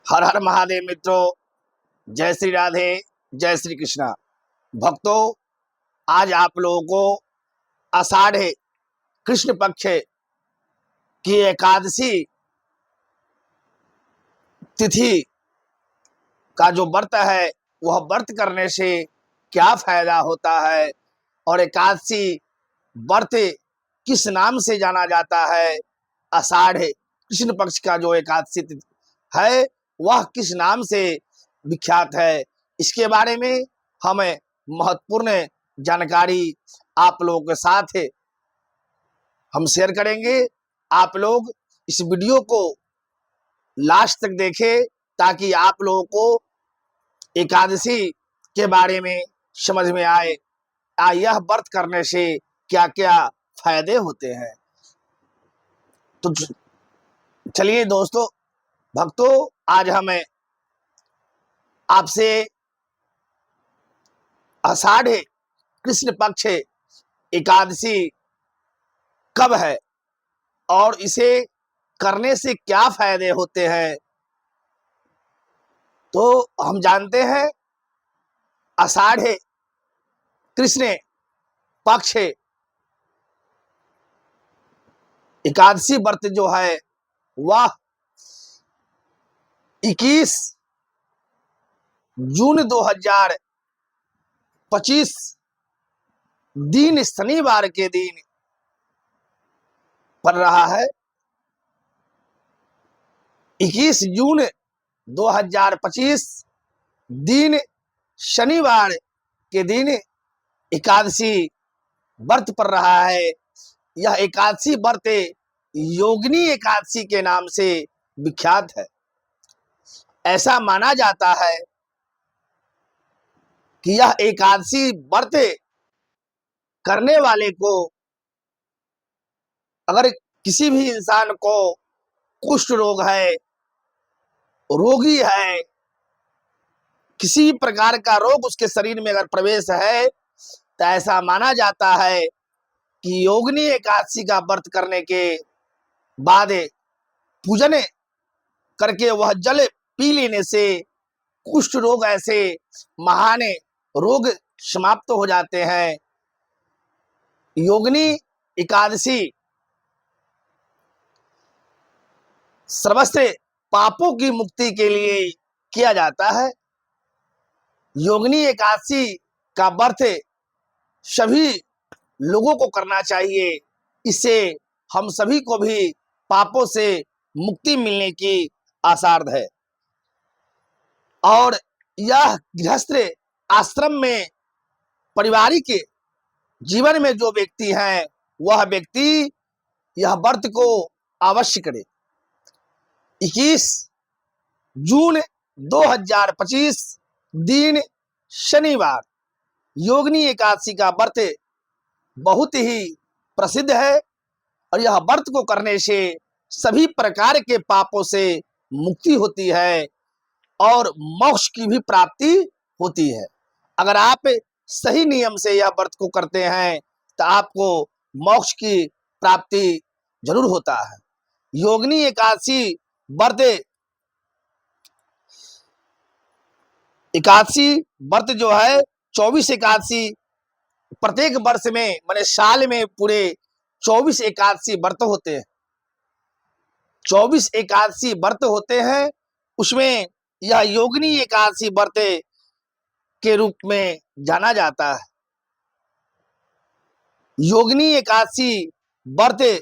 हर हर महादेव मित्रों, जय श्री राधे, जय श्री कृष्णा। भक्तों, आज आप लोगों को आषाढ़ कृष्ण पक्ष की एकादशी तिथि का जो व्रत है वह व्रत करने से क्या फायदा होता है और एकादशी व्रत किस नाम से जाना जाता है, आषाढ़ कृष्ण पक्ष का जो एकादशी तिथि है वह किस नाम से विख्यात है, इसके बारे में हमें महत्वपूर्ण जानकारी आप लोगों के साथ हम शेयर करेंगे। आप लोग इस वीडियो को लास्ट तक देखें ताकि आप लोगों को एकादशी के बारे में समझ में आए यह व्रत करने से क्या क्या फायदे होते हैं। तो चलिए दोस्तों, भक्तों, आज हमें आपसे आषाढ़ कृष्ण पक्ष एकादशी कब है और इसे करने से क्या फायदे होते हैं। तो हम जानते हैं आषाढ़ कृष्ण पक्ष एकादशी व्रत जो है वह 21 जून 2025 दिन शनिवार के दिन पड़ रहा है। 21 जून 2025 दिन शनिवार के दिन एकादशी व्रत पड़ रहा है। यह एकादशी व्रत योगिनी एकादशी के नाम से विख्यात है। ऐसा माना जाता है कि यह एकादशी व्रत करने वाले को, अगर किसी भी इंसान को कुष्ठ रोग है, रोगी है, किसी प्रकार का रोग उसके शरीर में अगर प्रवेश है तो ऐसा माना जाता है कि योगिनी एकादशी का व्रत करने के बाद पूजन करके वह जल पी लेने से कुष्ठ रोग ऐसे महान रोग समाप्त हो जाते हैं। योगिनी एकादशी सर्वस्व पापों की मुक्ति के लिए किया जाता है। योगिनी एकादशी का व्रत सभी लोगों को करना चाहिए। इससे हम सभी को भी पापों से मुक्ति मिलने की आसार है। और यह गृहस्थ आश्रम में पारिवारिक जीवन में जो व्यक्ति हैं वह व्यक्ति यह व्रत को अवश्य करे। 21 जून 2025 दिन शनिवार योगिनी एकादशी का व्रत बहुत ही प्रसिद्ध है और यह व्रत को करने से सभी प्रकार के पापों से मुक्ति होती है और मोक्ष की भी प्राप्ति होती है। अगर आप सही नियम से यह व्रत को करते हैं तो आपको मोक्ष की प्राप्ति जरूर होता है। योगिनी एकादशी व्रत जो है 24 एकादशी प्रत्येक वर्ष में माने साल में पूरे 24 एकादशी व्रत होते हैं। 24 एकादशी व्रत होते हैं, उसमें यह योगिनी एकादशी व्रत के रूप में जाना जाता है। योगिनी एकादशी व्रत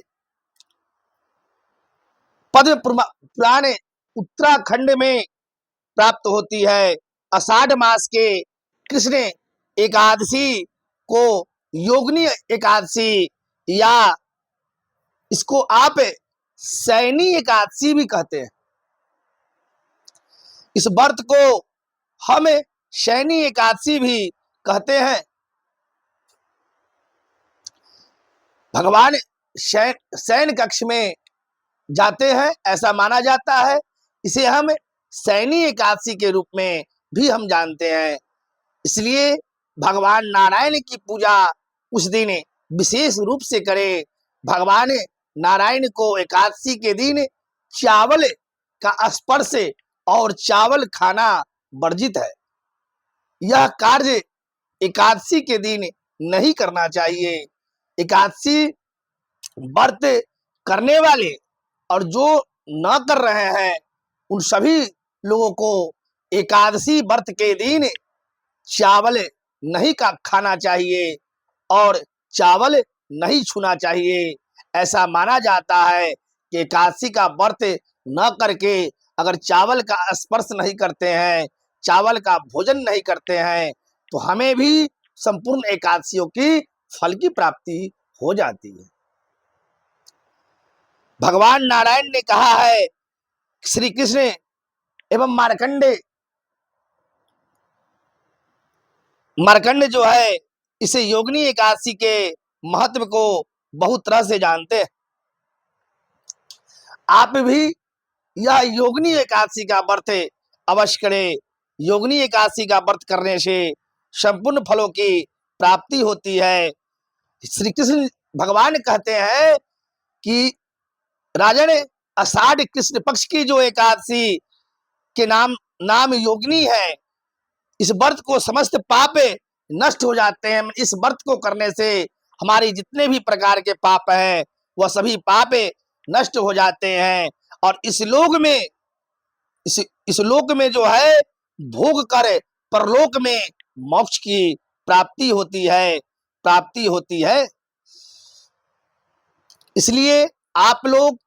पद्म पुराण उत्तराखंड में प्राप्त होती है। आषाढ़ मास के कृष्ण एकादशी को योगिनी एकादशी या इसको आप शयनी एकादशी भी कहते हैं। इस व्रत को हम शयनी एकादशी भी कहते हैं। भगवान शयन कक्ष में जाते हैं ऐसा माना जाता है। इसे हम शयनी एकादशी के रूप में भी हम जानते हैं। इसलिए भगवान नारायण की पूजा उस दिन विशेष रूप से करें। भगवान नारायण को एकादशी के दिन चावल का स्पर्श और चावल खाना वर्जित है। यह कार्य एकादशी के दिन नहीं करना चाहिए। एकादशी व्रत करने वाले और जो न कर रहे हैं उन सभी लोगों को एकादशी व्रत के दिन चावल नहीं खाना चाहिए और चावल नहीं छूना चाहिए। ऐसा माना जाता है कि एकादशी का व्रत न करके अगर चावल का स्पर्श नहीं करते हैं, चावल का भोजन नहीं करते हैं, तो हमें भी संपूर्ण एकादशियों की फल की प्राप्ति हो जाती है। भगवान नारायण ने कहा है, श्री कृष्ण एवं मार्कंड जो है इसे योगिनी एकादशी के महत्व को बहुत तरह से जानते हैं। आप भी यह योगिनी एकादशी का व्रत अवश्य करें। योगिनी एकादशी का व्रत करने से संपूर्ण फलों की प्राप्ति होती है। श्री कृष्ण भगवान कहते हैं कि राजन, आषाढ़ कृष्ण पक्ष की जो एकादशी के नाम योगिनी है, इस व्रत को समस्त पाप नष्ट हो जाते हैं। इस व्रत को करने से हमारी जितने भी प्रकार के पाप हैं वह सभी पाप नष्ट हो जाते हैं और इस लोक में जो है भोग कर परलोक में मोक्ष की प्राप्ति होती है। इसलिए आप लोग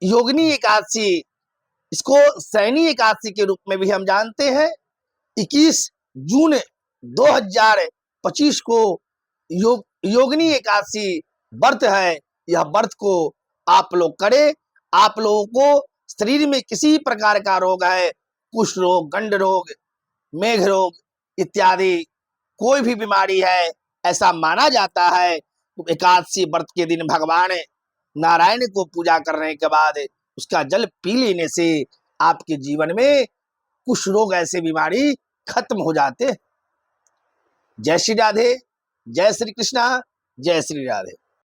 योगिनी एकादशी, इसको शयनी एकादशी के रूप में भी हम जानते हैं, 21 जून 2025 को योगिनी एकादशी व्रत है। यह व्रत को आप लोग करें। आप लोगों को शरीर में किसी प्रकार का रोग है, कुष्ठ रोग, गंड रोग, मेघ रोग इत्यादि कोई भी बीमारी है, ऐसा माना जाता है एकादशी व्रत के दिन भगवान नारायण को पूजा करने के बाद उसका जल पी लेने से आपके जीवन में कुछ रोग ऐसे बीमारी खत्म हो जाते। जय श्री राधे, जय श्री कृष्णा, जय श्री राधे।